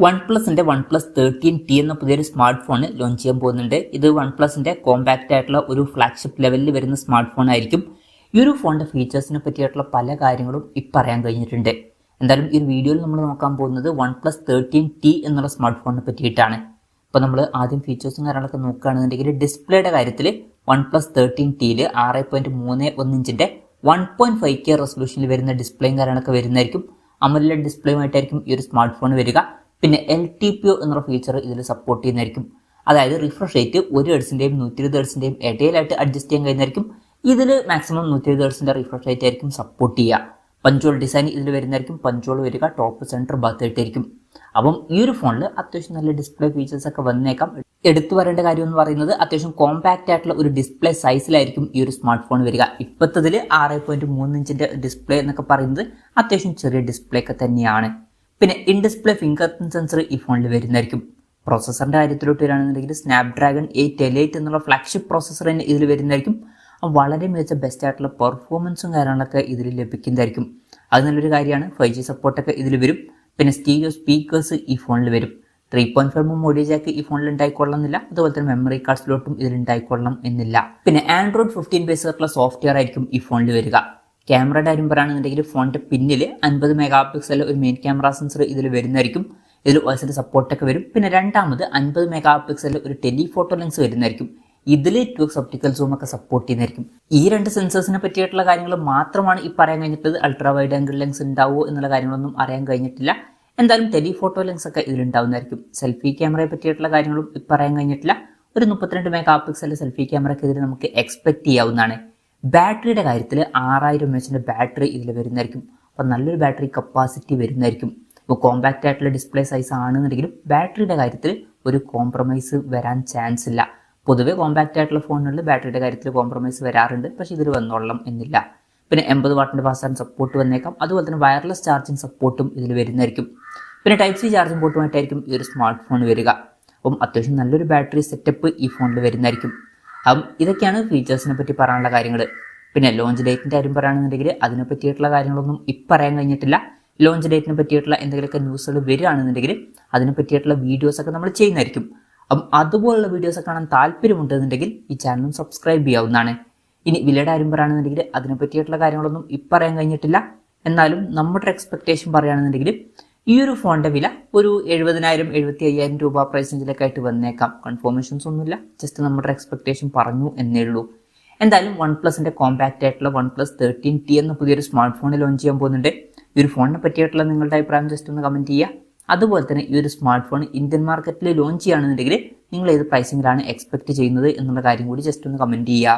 OnePlusന്റെ OnePlus 13T എന്ന പുതിയൊരു smart phone launch ചെയ്യാൻ പോകുന്നുണ്ട്. ഇത് OnePlusന്റെ കോമ്പാക്റ്റ് ആയിട്ടുള്ള ഒരു ഫ്ലാഗ്ഷിപ്പ് ലെവലിൽ വരുന്ന സ്മാർട്ട് ഫോൺ ആയിരിക്കും. ഈ ഒരു ഫോണിന്റെ ഫീച്ചേഴ്സിനെ പറ്റിയിട്ടുള്ള പല കാര്യങ്ങളും ഇപ്പം അറിയാൻ കഴിഞ്ഞിട്ടുണ്ട്. എന്തായാലും ഈ ഒരു വീഡിയോയിൽ നമ്മൾ നോക്കാൻ പോകുന്നത് OnePlus 13T എന്നുള്ള സ്മാർട്ട് ഫോണിനെ പറ്റിയിട്ടാണ്. അപ്പോൾ നമ്മൾ ആദ്യം ഫീച്ചേഴ്സും കാര്യങ്ങളൊക്കെ നോക്കുകയാണെന്നുണ്ടെങ്കിൽ ഡിസ്പ്ലേയുടെ കാര്യത്തിൽ OnePlus 13Tയിൽ 6.31 ഇഞ്ചിൻ്റെ 1.5K റെസൊല്യൂഷനിൽ വരുന്ന ഡിസ്പ്ലേയും കാര്യങ്ങളൊക്കെ വരുന്നതായിരിക്കും. AMOLED ഡിസ്പ്ലേയുമായിട്ടായിരിക്കും ഈ ഒരു സ്മാർട്ട് ഫോൺ വരിക. പിന്നെ LTPO എന്നുള്ള ഫീച്ചർ ഇതിൽ സപ്പോർട്ട് ചെയ്യുന്നതായിരിക്കും. അതായത് റിഫ്രഷ് റേറ്റ് 1 ഹെർട്സിൻ്റെയും 120 ഹെർട്സിൻ്റെയും ഇടയിലായിട്ട് അഡ്ജസ്റ്റ് ചെയ്യാൻ കഴിയുന്നതായിരിക്കും. ഇതിൽ മാക്സിമം 120 ഹെർട്സിൻ്റെ റിഫ്രഷ് റേറ്റ് ആയിരിക്കും സപ്പോർട്ട് ചെയ്യുക. പഞ്ചോൾ ഡിസൈൻ ഇതിൽ വരുന്നതായിരിക്കും. പഞ്ചോൾ വരിക ടോപ്പ് സെൻറ്റർ ഭാഗത്തായിട്ടായിരിക്കും. അപ്പം ഈ ഒരു ഫോണിൽ അത്യാവശ്യം നല്ല ഡിസ്പ്ലേ ഫീച്ചേഴ്സ് ഒക്കെ വന്നേക്കാം. എടുത്തു വരേണ്ട കാര്യം എന്ന് പറയുന്നത് അത്യാവശ്യം കോമ്പാക്റ്റ് ആയിട്ടുള്ള ഒരു ഡിസ്പ്ലേ സൈസിലായിരിക്കും ഈ ഒരു സ്മാർട്ട് ഫോൺ വരിക. ഇപ്പോഴത്തതിൽ 6.3 ഇഞ്ചിൻ്റെ ഡിസ്പ്ലേ എന്നൊക്കെ പറയുന്നത് അത്യാവശ്യം ചെറിയ ഡിസ്പ്ലേ ഒക്കെ തന്നെയാണ്. പിന്നെ in display finger print sensor ഈ ഫോണിൽ വരുന്നതായിരിക്കും. പ്രോസസ്സറിൻ്റെ കാര്യത്തിലോട്ട് വരികയാണെന്നുണ്ടെങ്കിൽ സ്നാപ്ഡ്രാഗൺ 888 എന്നുള്ള ഫ്ലാഗ്ഷിപ്പ് പ്രോസസ്സർ തന്നെ ഇതിൽ വരുന്നതായിരിക്കും. വളരെ മികച്ച ബെസ്റ്റ് ആയിട്ടുള്ള പെർഫോമൻസും കാര്യങ്ങളൊക്കെ ഇതിൽ ലഭിക്കുന്നതായിരിക്കും. അത് നല്ലൊരു കാര്യമാണ്. 5G സപ്പോർട്ടൊക്കെ ഇതിൽ വരും. പിന്നെ സ്റ്റീരിയോ സ്പീക്കേഴ്സ് ഈ ഫോണിൽ വരും. 3.5mm ഓഡിയോ ജാക്ക് ഈ ഫോണിൽ ഉണ്ടായിക്കൊള്ളണമെന്നില്ല. അതുപോലെ തന്നെ മെമ്മറി കാർഡ് സ്ലോട്ടും ഇതിൽ ഉണ്ടായിക്കൊള്ളണം എന്നില്ല. പിന്നെ Android 15 ബേസ് ആയിട്ടുള്ള സോഫ്റ്റ്വെയർ ആയിരിക്കും ഈ ഫോണിൽ വരിക. ക്യാമറയുടെ കാര്യം പറയുകയാണെന്നുണ്ടെങ്കിൽ ഫോണിൻ്റെ പിന്നിൽ 50 മെഗാ പിക്സൽ ഒരു മെയിൻ ക്യാമറ സെൻസർ ഇതിൽ വരുന്നതായിരിക്കും. ഇതിൽ വോയിസിൻ്റെ സപ്പോർട്ടൊക്കെ വരും. പിന്നെ രണ്ടാമത് 50 മെഗാ പിക്സൽ ഒരു ടെലിഫോട്ടോ ലെൻസ് വരുന്നതായിരിക്കും. ഇതിൽ 2x ഒപ്റ്റിക്കൽ സൂം ഒക്കെ സപ്പോർട്ട് ചെയ്യുന്നതായിരിക്കും. ഈ രണ്ട് സെൻസേഴ്സിനെ പറ്റിയിട്ടുള്ള കാര്യങ്ങൾ മാത്രമാണ് ഈ പറയാൻ കഴിഞ്ഞിട്ടുള്ളത്. അൾട്രാ വൈഡ് ആംഗിൾ ലെൻസ് ഉണ്ടാവുമോ എന്നുള്ള കാര്യങ്ങളൊന്നും അറിയാൻ കഴിഞ്ഞിട്ടില്ല. എന്തായാലും ടെലിഫോട്ടോ ലെൻസ് ഒക്കെ ഇതിലുണ്ടാവുന്നതായിരിക്കും. സെൽഫി ക്യാമറയെ പറ്റിയിട്ടുള്ള കാര്യങ്ങളും ഇപ്പം പറയാൻ കഴിഞ്ഞിട്ടില്ല. ഒരു 32 മെഗാ പിക്സൽ സെൽഫി ക്യാമറയ്ക്ക് ഇതിൽ നമുക്ക് എക്സ്പെക്ട് ചെയ്യാവുന്നതാണ്. ബാറ്ററിയുടെ കാര്യത്തിൽ 6000 mAh ബാറ്ററി ഇതിൽ വരുന്നതായിരിക്കും. അപ്പോൾ നല്ലൊരു ബാറ്ററി കപ്പാസിറ്റി വരുന്നതായിരിക്കും. ഇപ്പോൾ കോമ്പാക്റ്റ് ആയിട്ടുള്ള ഡിസ്പ്ലേ സൈസ് ആണെന്നുണ്ടെങ്കിലും ബാറ്ററിയുടെ കാര്യത്തിൽ ഒരു കോംപ്രമൈസ് വരാൻ ചാൻസ് ഇല്ല. പൊതുവേ കോമ്പാക്റ്റ് ആയിട്ടുള്ള ഫോണുകളിൽ ബാറ്ററിയുടെ കാര്യത്തിൽ കോംപ്രമൈസ് വരാറുണ്ട്. പക്ഷേ ഇതിൽ വന്നോളണം എന്നില്ല. പിന്നെ 80 വാട്ടിൻ്റെ ഫാസ്റ്റ് ചാർജിങ് സപ്പോർട്ട് വന്നേക്കാം. അതുപോലെ തന്നെ വയർലെസ് ചാർജിങ് സപ്പോർട്ടും ഇതിൽ വരുന്നതായിരിക്കും. പിന്നെ Type-C ചാർജിങ് പോർട്ടുമായിട്ടായിരിക്കും ഈ ഒരു സ്മാർട്ട് ഫോൺ വരിക. അപ്പം അത്യാവശ്യം നല്ലൊരു ബാറ്ററി സെറ്റപ്പ് ഈ ഫോണിൽ വരുന്നതായിരിക്കും. അപ്പം ഇതൊക്കെയാണ് ഫീച്ചേഴ്സിനെ പറ്റി പറയാനുള്ള കാര്യങ്ങൾ. പിന്നെ ലോഞ്ച് ഡേറ്റിൻ്റെ കാര്യം പറയുകയാണെന്നുണ്ടെങ്കിൽ അതിനെ പറ്റിയിട്ടുള്ള കാര്യങ്ങളൊന്നും ഇപ്പം പറയാൻ കഴിഞ്ഞിട്ടില്ല. ലോഞ്ച് ഡേറ്റിനെ പറ്റിയിട്ടുള്ള എന്തെങ്കിലുമൊക്കെ ന്യൂസുകൾ വരികയാണെന്നുണ്ടെങ്കിൽ അതിനെ പറ്റിയിട്ടുള്ള വീഡിയോസൊക്കെ നമ്മൾ ചെയ്യുന്നതായിരിക്കും. അപ്പം അതുപോലുള്ള വീഡിയോസ് കാണാൻ താല്പര്യമുണ്ടെന്നുണ്ടെങ്കിൽ ഈ ചാനലും സബ്സ്ക്രൈബ് ചെയ്യാവുന്നതാണ്. ഇനി വിലയുടെ കാര്യം പറയുകയാണെന്നുണ്ടെങ്കിൽ അതിനെ പറ്റിയിട്ടുള്ള കാര്യങ്ങളൊന്നും ഇപ്പം പറയാൻ കഴിഞ്ഞിട്ടില്ല. എന്നാലും നമ്മുടെ എക്സ്പെക്റ്റേഷൻ പറയുകയാണെന്നുണ്ടെങ്കിൽ ഈ ഒരു ഫോണിൻ്റെ വില ഒരു 70,000-75,000 രൂപ പ്രൈസ് റേഞ്ചിലൊക്കെ ആയിട്ട് വന്നേക്കാം. കൺഫർമേഷൻസ് ഒന്നുമില്ല, ജസ്റ്റ് നമ്മുടെ എക്സ്പെക്റ്റേഷൻ പറഞ്ഞു എന്നേ ഉള്ളൂ. എന്തായാലും OnePlusന്റെ കോമ്പാക്റ്റ് ആയിട്ടുള്ള OnePlus 13T എന്ന പുതിയൊരു സ്മാർട്ട് ഫോൺ ലോഞ്ച് ചെയ്യാൻ പോകുന്നുണ്ട്. ഈ ഒരു ഫോണിനെ പറ്റിയിട്ടുള്ള നിങ്ങളുടെ അഭിപ്രായം ജസ്റ്റ് ഒന്ന് കമൻറ്റ് ചെയ്യുക. അതുപോലെ തന്നെ ഈ ഒരു സ്മാർട്ട് ഫോൺ ഇന്ത്യൻ മാർക്കറ്റിൽ ലോഞ്ച് ചെയ്യുകയാണെന്നുണ്ടെങ്കിൽ നിങ്ങൾ ഏത് പ്രൈസിങ്ങിലാണ് എക്സ്പെക്ട് ചെയ്യുന്നത് എന്നുള്ള കാര്യം കൂടി ജസ്റ്റ് ഒന്ന് കമൻറ്റ് ചെയ്യുക.